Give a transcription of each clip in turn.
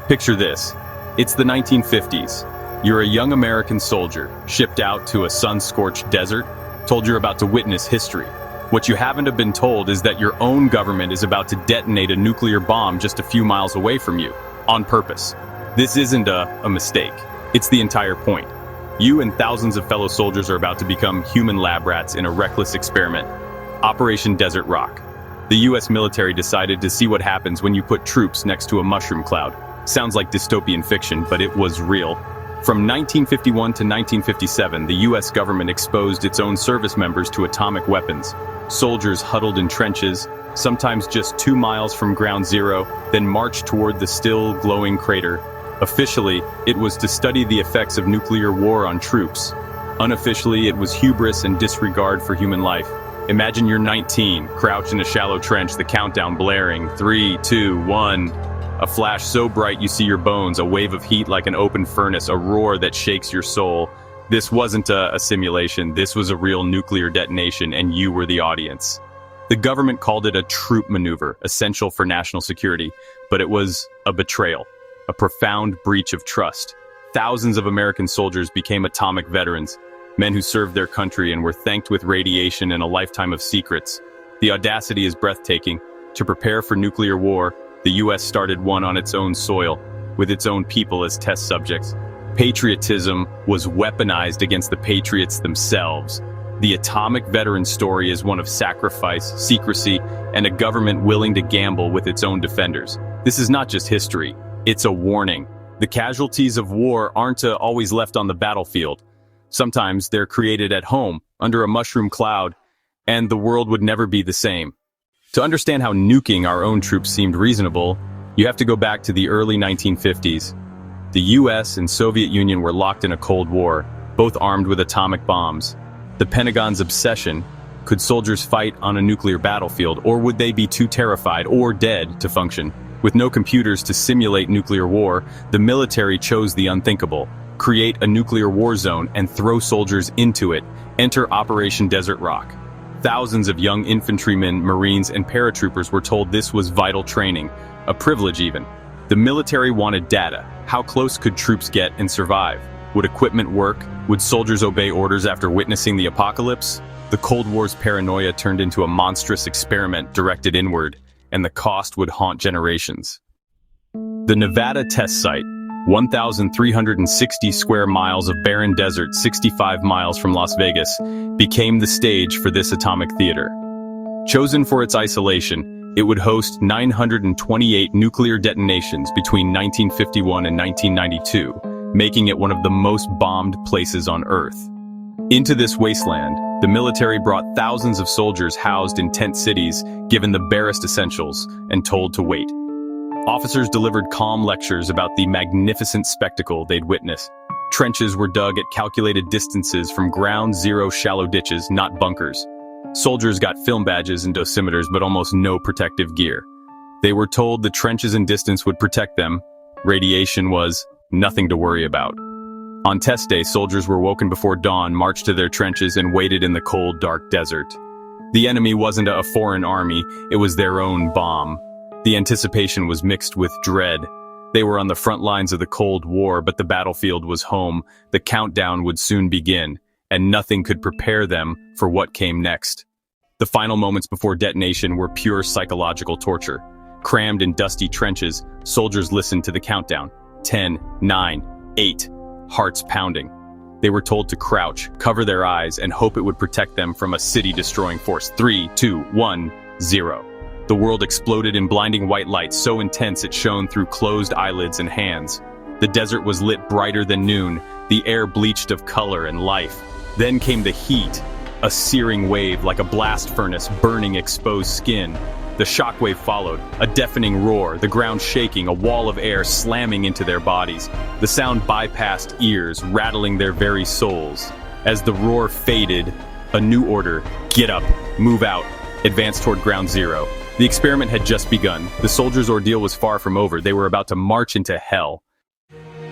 Picture this. It's the 1950s. You're a young American soldier, shipped out to a sun-scorched desert, told you're about to witness history. What you haven't been told is that your own government is about to detonate a nuclear bomb just a few miles away from you, on purpose. This isn't a mistake. It's the entire point. You and thousands of fellow soldiers are about to become human lab rats in a reckless experiment. Operation Desert Rock. The US military decided to see what happens when you put troops next to a mushroom cloud. Sounds like dystopian fiction, but it was real. From 1951 to 1957, the US government exposed its own service members to atomic weapons. Soldiers huddled in trenches, sometimes just 2 miles from ground zero, then marched toward the still glowing crater. Officially, it was to study the effects of nuclear war on troops. Unofficially, it was hubris and disregard for human life. Imagine you're 19, crouched in a shallow trench, the countdown blaring, 3, 2, 1. A flash so bright you see your bones, a wave of heat like an open furnace, a roar that shakes your soul. This wasn't a simulation, this was a real nuclear detonation, and you were the audience. The government called it a troop maneuver, essential for national security, but it was a betrayal, a profound breach of trust. Thousands of American soldiers became atomic veterans, men who served their country and were thanked with radiation and a lifetime of secrets. The audacity is breathtaking. To prepare for nuclear war, the US started one on its own soil, with its own people as test subjects. Patriotism was weaponized against the patriots themselves. The atomic veteran story is one of sacrifice, secrecy, and a government willing to gamble with its own defenders. This is not just history, it's a warning. The casualties of war aren't always left on the battlefield. Sometimes they're created at home, under a mushroom cloud, and the world would never be the same. To understand how nuking our own troops seemed reasonable, you have to go back to the early 1950s. The US and Soviet Union were locked in a Cold War, both armed with atomic bombs. The Pentagon's obsession: could soldiers fight on a nuclear battlefield, or would they be too terrified or dead to function? With no computers to simulate nuclear war, the military chose the unthinkable: create a nuclear war zone and throw soldiers into it. Enter Operation Desert Rock. Thousands of young infantrymen, Marines, and paratroopers were told this was vital training, a privilege even. The military wanted data. How close could troops get and survive? Would equipment work? Would soldiers obey orders after witnessing the apocalypse? The Cold War's paranoia turned into a monstrous experiment directed inward, and the cost would haunt generations. The Nevada test site, 1,360 square miles of barren desert 65 miles from Las Vegas, became the stage for this atomic theater. Chosen for its isolation, it would host 928 nuclear detonations between 1951 and 1992, making it one of the most bombed places on Earth. Into this wasteland, the military brought thousands of soldiers housed in tent cities, given the barest essentials, and told to wait. Officers delivered calm lectures about the magnificent spectacle they'd witness. Trenches were dug at calculated distances from ground zero, shallow ditches, not bunkers. Soldiers got film badges and dosimeters, but almost no protective gear. They were told the trenches and distance would protect them. Radiation was nothing to worry about. On test day, soldiers were woken before dawn, marched to their trenches, and waited in the cold, dark desert. The enemy wasn't a foreign army, it was their own bomb. The anticipation was mixed with dread. They were on the front lines of the Cold War, but the battlefield was home. The countdown would soon begin, and nothing could prepare them for what came next. The final moments before detonation were pure psychological torture. Crammed in dusty trenches, soldiers listened to the countdown. 10, 9, 8, hearts pounding. They were told to crouch, cover their eyes, and hope it would protect them from a city-destroying force. 3, 2, 1, 0. The world exploded in blinding white light so intense it shone through closed eyelids and hands. The desert was lit brighter than noon, the air bleached of color and life. Then came the heat, a searing wave like a blast furnace burning exposed skin. The shockwave followed, a deafening roar, the ground shaking, a wall of air slamming into their bodies. The sound bypassed ears, rattling their very souls. As the roar faded, a new order: get up, move out, advance toward ground zero. The experiment had just begun. The soldiers' ordeal was far from over. They were about to march into hell.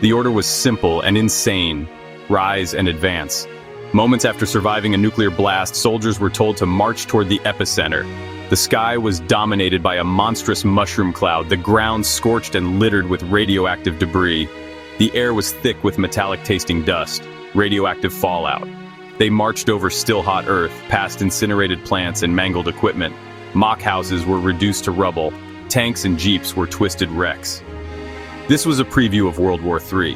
The order was simple and insane: rise and advance. Moments after surviving a nuclear blast, soldiers were told to march toward the epicenter. The sky was dominated by a monstrous mushroom cloud, the ground scorched and littered with radioactive debris. The air was thick with metallic-tasting dust, radioactive fallout. They marched over still-hot earth, past incinerated plants and mangled equipment. Mock houses were reduced to rubble. Tanks and jeeps were twisted wrecks. This was a preview of World War III.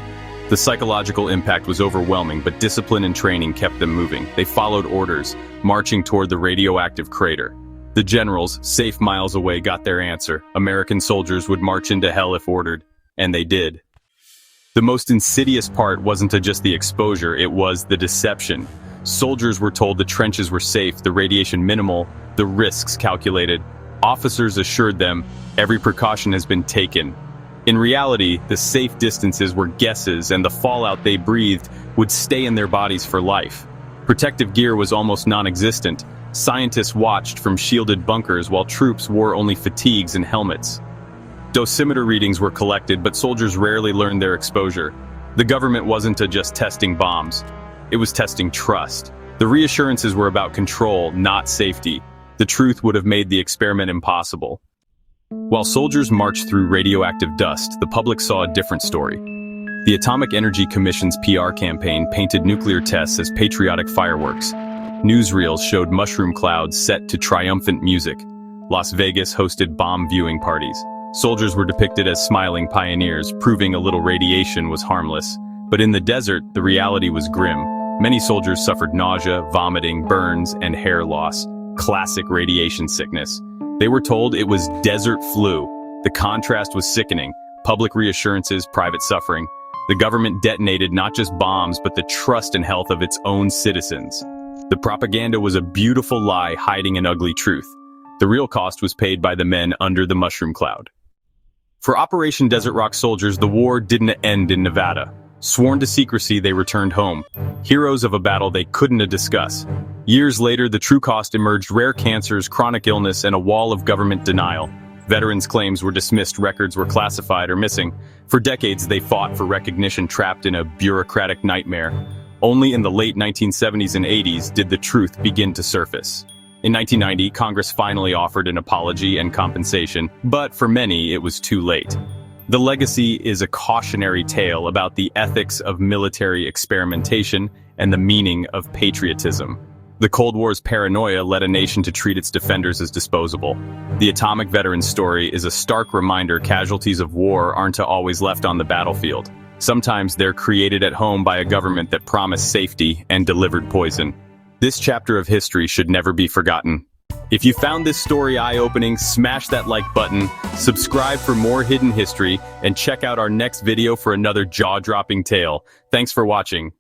The psychological impact was overwhelming, but discipline and training kept them moving. They followed orders, marching toward the radioactive crater. The generals, safe miles away, got their answer. American soldiers would march into hell if ordered, and they did. The most insidious part wasn't just the exposure, it was the deception. Soldiers were told the trenches were safe, the radiation minimal, the risks calculated. Officers assured them, every precaution has been taken. In reality, the safe distances were guesses, and the fallout they breathed would stay in their bodies for life. Protective gear was almost non-existent. Scientists watched from shielded bunkers while troops wore only fatigues and helmets. Dosimeter readings were collected, but soldiers rarely learned their exposure. The government wasn't just testing bombs. It was testing trust. The reassurances were about control, not safety. The truth would have made the experiment impossible. While soldiers marched through radioactive dust, the public saw a different story. The Atomic Energy Commission's PR campaign painted nuclear tests as patriotic fireworks. Newsreels showed mushroom clouds set to triumphant music. Las Vegas hosted bomb viewing parties. Soldiers were depicted as smiling pioneers, proving a little radiation was harmless. But in the desert, the reality was grim. Many soldiers suffered nausea, vomiting, burns, and hair loss. Classic radiation sickness. They were told it was desert flu. The contrast was sickening. Public reassurances, private suffering. The government detonated not just bombs, but the trust and health of its own citizens. The propaganda was a beautiful lie hiding an ugly truth. The real cost was paid by the men under the mushroom cloud. For Operation Desert Rock soldiers, the war didn't end in Nevada. Sworn to secrecy, they returned home. Heroes of a battle they couldn't discuss. Years later, the true cost emerged: rare cancers, chronic illness, and a wall of government denial. Veterans' claims were dismissed, records were classified or missing. For decades, they fought for recognition, trapped in a bureaucratic nightmare. Only in the late 1970s and 80s did the truth begin to surface. In 1990, Congress finally offered an apology and compensation, but for many, it was too late. The legacy is a cautionary tale about the ethics of military experimentation and the meaning of patriotism. The Cold War's paranoia led a nation to treat its defenders as disposable. The atomic veteran's story is a stark reminder casualties of war aren't always left on the battlefield. Sometimes they're created at home by a government that promised safety and delivered poison. This chapter of history should never be forgotten. If you found this story eye-opening, smash that like button, subscribe for more hidden history, and check out our next video for another jaw-dropping tale. Thanks for watching.